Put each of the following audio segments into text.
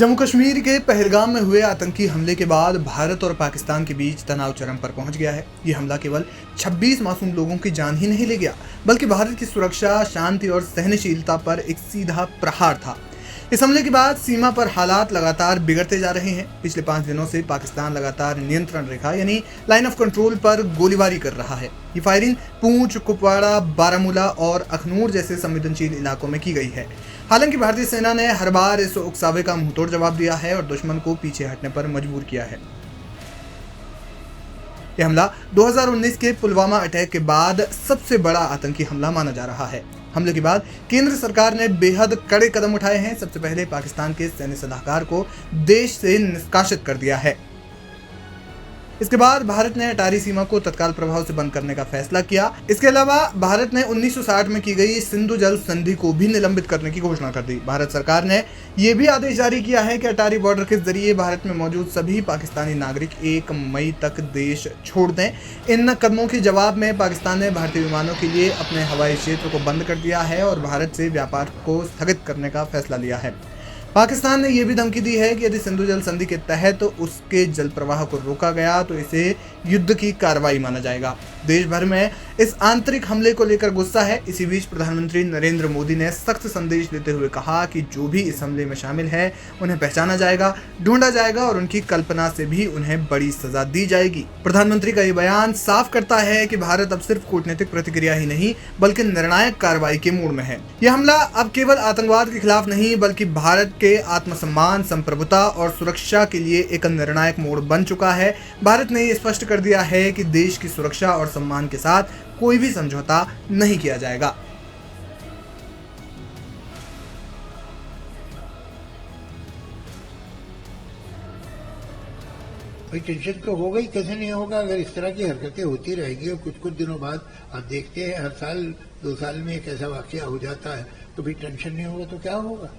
जम्मू कश्मीर के पहलगाम में हुए आतंकी हमले के बाद भारत और पाकिस्तान के बीच तनाव चरम पर पहुंच गया है। ये हमला केवल 26 मासूम लोगों की जान ही नहीं ले गया, बल्कि भारत की सुरक्षा, शांति और सहनशीलता पर एक सीधा प्रहार था। इस हमले के बाद सीमा पर हालात लगातार बिगड़ते जा रहे हैं। पिछले 5 दिनों से पाकिस्तान लगातार नियंत्रण रेखा यानी लाइन ऑफ कंट्रोल पर गोलीबारी कर रहा है। ये फायरिंग पूंछ, कुपवाड़ा, बारामूला और अखनूर जैसे संवेदनशील इलाकों में की गई है। हालांकि भारतीय सेना ने हर बार इस उकसावे का मुंहतोड़ जवाब दिया है और दुश्मन को पीछे हटने पर मजबूर किया है। यह हमला 2019 के पुलवामा अटैक के बाद सबसे बड़ा आतंकी हमला माना जा रहा है। हमले के बाद केंद्र सरकार ने बेहद कड़े कदम उठाए हैं। सबसे पहले पाकिस्तान के सैन्य सलाहकार को देश से निष्कासित कर दिया है। इसके बाद भारत ने अटारी सीमा को तत्काल प्रभाव से बंद करने का फैसला किया। इसके अलावा भारत ने 1960 में की गई सिंधु जल संधि को भी निलंबित करने की घोषणा कर दी। भारत सरकार ने यह भी आदेश जारी किया है कि अटारी बॉर्डर के जरिए भारत में मौजूद सभी पाकिस्तानी नागरिक 1 मई तक देश छोड़ दें। इन कदमों के जवाब में पाकिस्तान ने भारतीय विमानों के लिए अपने हवाई क्षेत्र को बंद कर दिया है और भारत से व्यापार को स्थगित करने का फैसला लिया है। पाकिस्तान ने यह भी धमकी दी है कि यदि सिंधु जल संधि के तहत उसके जल प्रवाह को रोका गया तो इसे युद्ध की कार्रवाई माना जाएगा। देश भर में इस आंतरिक हमले को लेकर गुस्सा है। इसी बीच प्रधानमंत्री नरेंद्र मोदी ने सख्त संदेश देते हुए कहा कि जो भी इस हमले में शामिल है उन्हें पहचाना जाएगा, ढूंढा जाएगा और उनकी कल्पना से भी उन्हें बड़ी सजा दी जाएगी। प्रधानमंत्री का ये बयान साफ करता है कि भारत अब सिर्फ कूटनीतिक प्रतिक्रिया ही नहीं बल्कि निर्णायक कार्रवाई के मूड में है। यह हमला अब केवल आतंकवाद के खिलाफ नहीं बल्कि भारत के आत्मसम्मान, संप्रभुता और सुरक्षा के लिए एक निर्णायक मोड़ बन चुका है। भारत ने यह स्पष्ट कर दिया है कि देश की सुरक्षा और सम्मान के साथ कोई भी समझौता नहीं किया जाएगा। भाई टेंशन तो होगा ही, कैसे नहीं होगा। अगर इस तरह की हरकतें होती रहेगी और कुछ दिनों बाद आप देखते हैं हर साल 2 साल में एक ऐसा वाकया हो जाता है तो भी टेंशन नहीं होगा तो क्या होगा,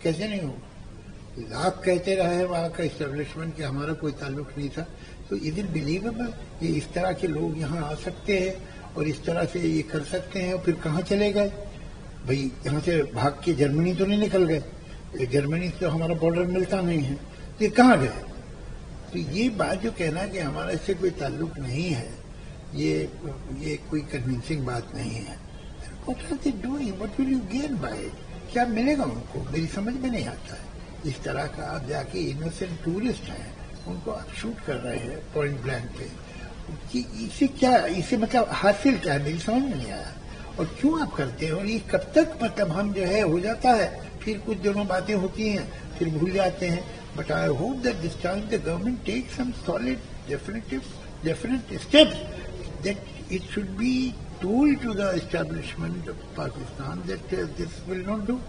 कैसे नहीं होगा। लाख कहते रहे वहां का इस्टेब्लिशमेंट कि हमारा कोई ताल्लुक नहीं था, तो इज इट बिलीवेबल ये इस तरह के लोग यहाँ आ सकते हैं और इस तरह से ये कर सकते हैं। और फिर कहाँ चले गए भाई, यहाँ से भाग के जर्मनी तो नहीं निकल गए, जर्मनी से तो हमारा बॉर्डर मिलता नहीं है, तो ये कहाँ गए। तो ये बात जो कहना कि हमारा इससे कोई ताल्लुक नहीं है, ये कोई कन्विंसिंग बात नहीं है। What are they doing, what will you gain by it, क्या मिलेगा उनको, मेरी समझ में नहीं आता है। इस तरह का आप जाके इनोसेंट टूरिस्ट हैं उनको आप शूट कर रहे हैं पॉइंट ब्लैंक पे, कि इसे क्या, इसे मतलब हासिल क्या है, मेरी समझ में नहीं आया। और क्यों आप करते हैं और ये कब तक मतलब हम जो है हो जाता है, फिर कुछ दिनों बातें होती हैं फिर भूल जाते हैं। But I hope that this time the government take some solid definite steps that it should be told to the establishment of Pakistan that this will not do.